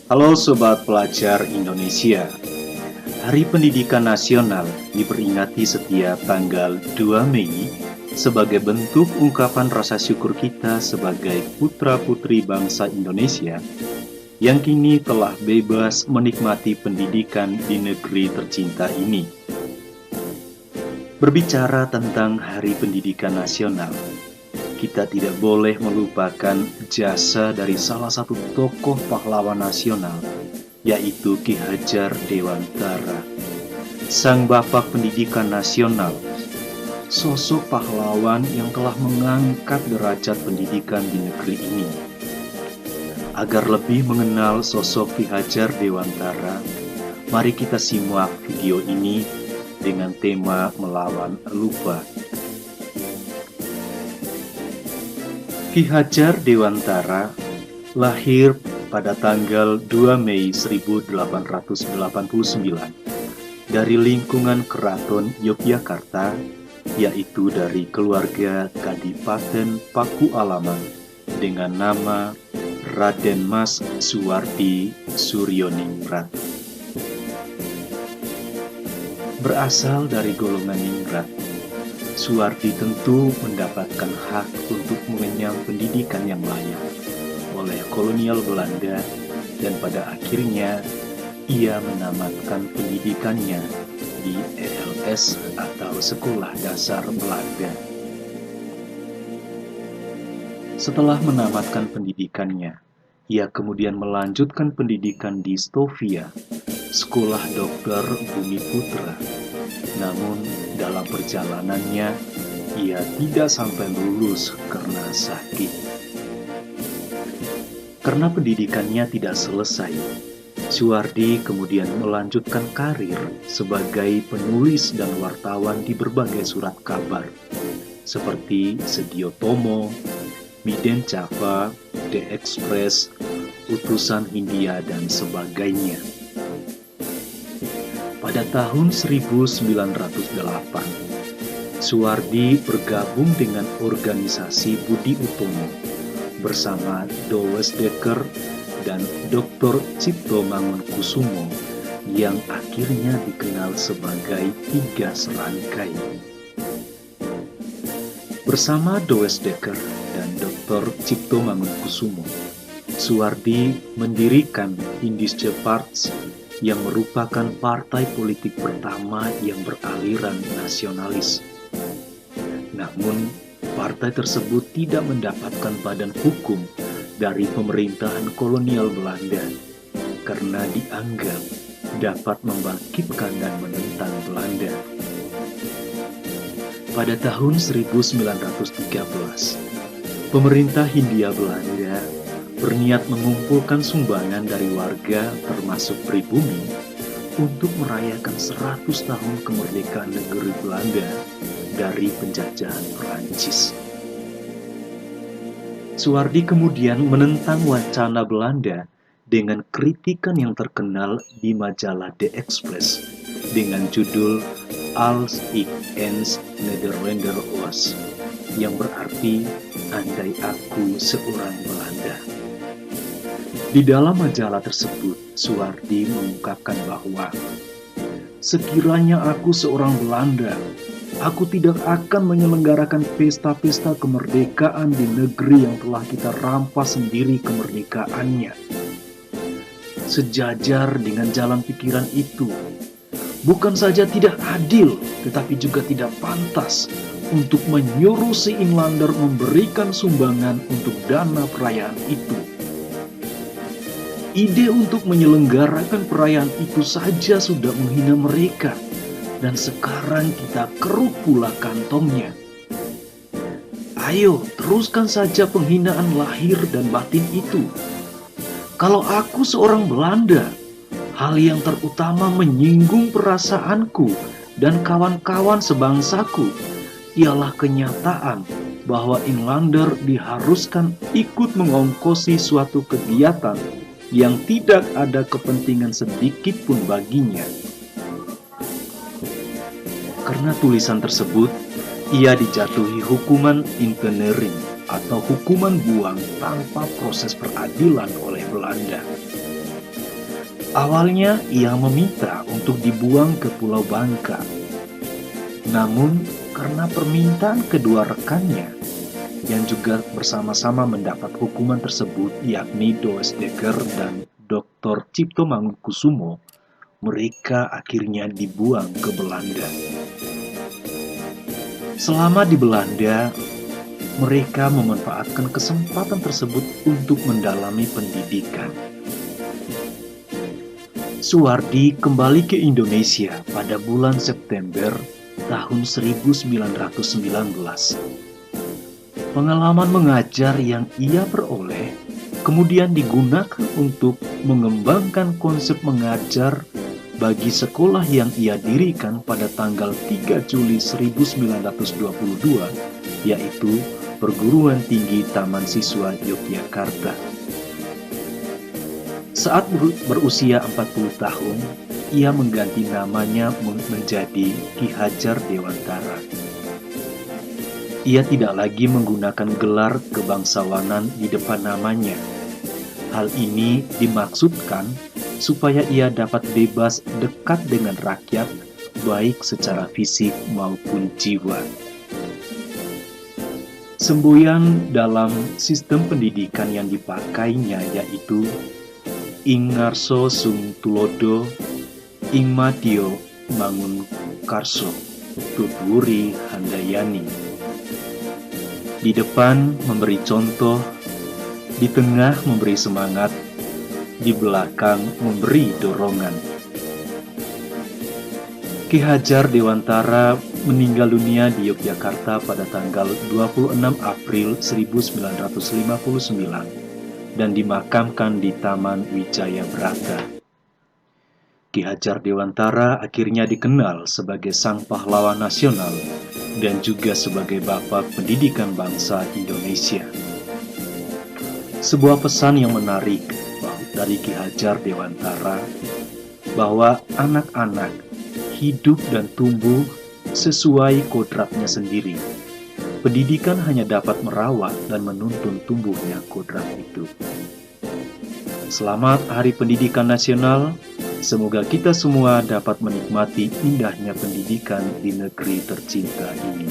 Halo Sobat Pelajar Indonesia. Hari Pendidikan Nasional diperingati setiap tanggal 2 Mei sebagai bentuk ungkapan rasa syukur kita sebagai putra-putri bangsa Indonesia yang kini telah bebas menikmati pendidikan di negeri tercinta ini. Berbicara tentang Hari Pendidikan Nasional, kita tidak boleh melupakan jasa dari salah satu tokoh pahlawan nasional, yaitu Ki Hajar Dewantara, sang bapak pendidikan nasional, sosok pahlawan yang telah mengangkat derajat pendidikan di negeri ini. Agar lebih mengenal sosok Ki Hajar Dewantara, mari kita simak video ini dengan tema melawan lupa. Ki Hajar Dewantara lahir pada tanggal 2 Mei 1889 dari lingkungan Keraton Yogyakarta, yaitu dari keluarga Kadipaten Paku Alaman dengan nama Raden Mas Suwardi Surioningrat. Berasal dari golongan ningrat, Suwardi tentu mendapatkan hak untuk mengenyam pendidikan yang layak oleh kolonial Belanda dan pada akhirnya ia menamatkan pendidikannya di ELS atau Sekolah Dasar Belanda. Setelah menamatkan pendidikannya, ia kemudian melanjutkan pendidikan di Stovia, Sekolah Dokter Bumi Putra. Namun dalam perjalanannya, ia tidak sampai lulus karena sakit. Karena pendidikannya tidak selesai, Suwardi kemudian melanjutkan karir sebagai penulis dan wartawan di berbagai surat kabar, seperti Sedio Tomo, Miden Java, The Express, Utusan Hindia, dan sebagainya. Pada tahun 1908, Suwardi bergabung dengan organisasi Budi Utomo bersama Douwes Dekker dan Dr. Cipto Mangunkusumo yang akhirnya dikenal sebagai Tiga Serangkai. Bersama Douwes Dekker dan Dr. Cipto Mangunkusumo, Suwardi mendirikan Indische Partij yang merupakan partai politik pertama yang beraliran nasionalis. Namun, partai tersebut tidak mendapatkan badan hukum dari pemerintahan kolonial Belanda karena dianggap dapat membangkitkan dan menentang Belanda. Pada tahun 1913, pemerintah Hindia Belanda berniat mengumpulkan sumbangan dari warga termasuk pribumi untuk merayakan 100 tahun kemerdekaan negeri Belanda dari penjajahan Perancis. Suwardi kemudian menentang wacana Belanda dengan kritikan yang terkenal di majalah The Express dengan judul Als ik eens Nederlander was, yang berarti andai aku seorang Belanda. Di dalam majalah tersebut, Suwardi mengungkapkan bahwa sekiranya aku seorang Belanda, aku tidak akan menyelenggarakan pesta-pesta kemerdekaan di negeri yang telah kita rampas sendiri kemerdekaannya. Sejajar dengan jalan pikiran itu, bukan saja tidak adil, tetapi juga tidak pantas untuk menyuruh si Inlander memberikan sumbangan untuk dana perayaan itu. Ide untuk menyelenggarakan perayaan itu saja sudah menghina mereka, dan sekarang kita keruk pula kantongnya. Ayo, teruskan saja penghinaan lahir dan batin itu. Kalau aku seorang Belanda, hal yang terutama menyinggung perasaanku dan kawan-kawan sebangsaku ialah kenyataan bahwa Inlander diharuskan ikut mengongkosi suatu kegiatan yang tidak ada kepentingan sedikit pun baginya. Karena tulisan tersebut, ia dijatuhi hukuman internering atau hukuman buang tanpa proses peradilan oleh Belanda. Awalnya ia meminta untuk dibuang ke Pulau Bangka. Namun, karena permintaan kedua rekannya yang juga bersama-sama mendapat hukuman tersebut, yakni Does Dekker dan Dr. Cipto Mangunkusumo, mereka akhirnya dibuang ke Belanda. Selama di Belanda, mereka memanfaatkan kesempatan tersebut untuk mendalami pendidikan. Suwardi kembali ke Indonesia pada bulan September tahun 1919. Pengalaman mengajar yang ia peroleh kemudian digunakan untuk mengembangkan konsep mengajar bagi sekolah yang ia dirikan pada tanggal 3 Juli 1922, yaitu Perguruan Tinggi Taman Siswa Yogyakarta. Saat berusia 40 tahun, ia mengganti namanya menjadi Ki Hajar Dewantara. Ia tidak lagi menggunakan gelar kebangsawanan di depan namanya. Hal ini dimaksudkan supaya ia dapat bebas dekat dengan rakyat, baik secara fisik maupun jiwa. Semboyan dalam sistem pendidikan yang dipakainya yaitu Ing Ngarso Sung Tulodo, Ing Madya Mangunkarso, Tutwuri Handayani. Di depan memberi contoh, di tengah memberi semangat, di belakang memberi dorongan. Ki Hajar Dewantara meninggal dunia di Yogyakarta pada tanggal 26 April 1959 dan dimakamkan di Taman Wijaya Brata. Ki Hajar Dewantara akhirnya dikenal sebagai sang pahlawan nasional dan juga sebagai bapak pendidikan bangsa Indonesia. Sebuah pesan yang menarik dari Ki Hajar Dewantara bahwa anak-anak hidup dan tumbuh sesuai kodratnya sendiri. Pendidikan hanya dapat merawat dan menuntun tumbuhnya kodrat itu. Selamat Hari Pendidikan Nasional. Semoga kita semua dapat menikmati indahnya pendidikan di negeri tercinta ini.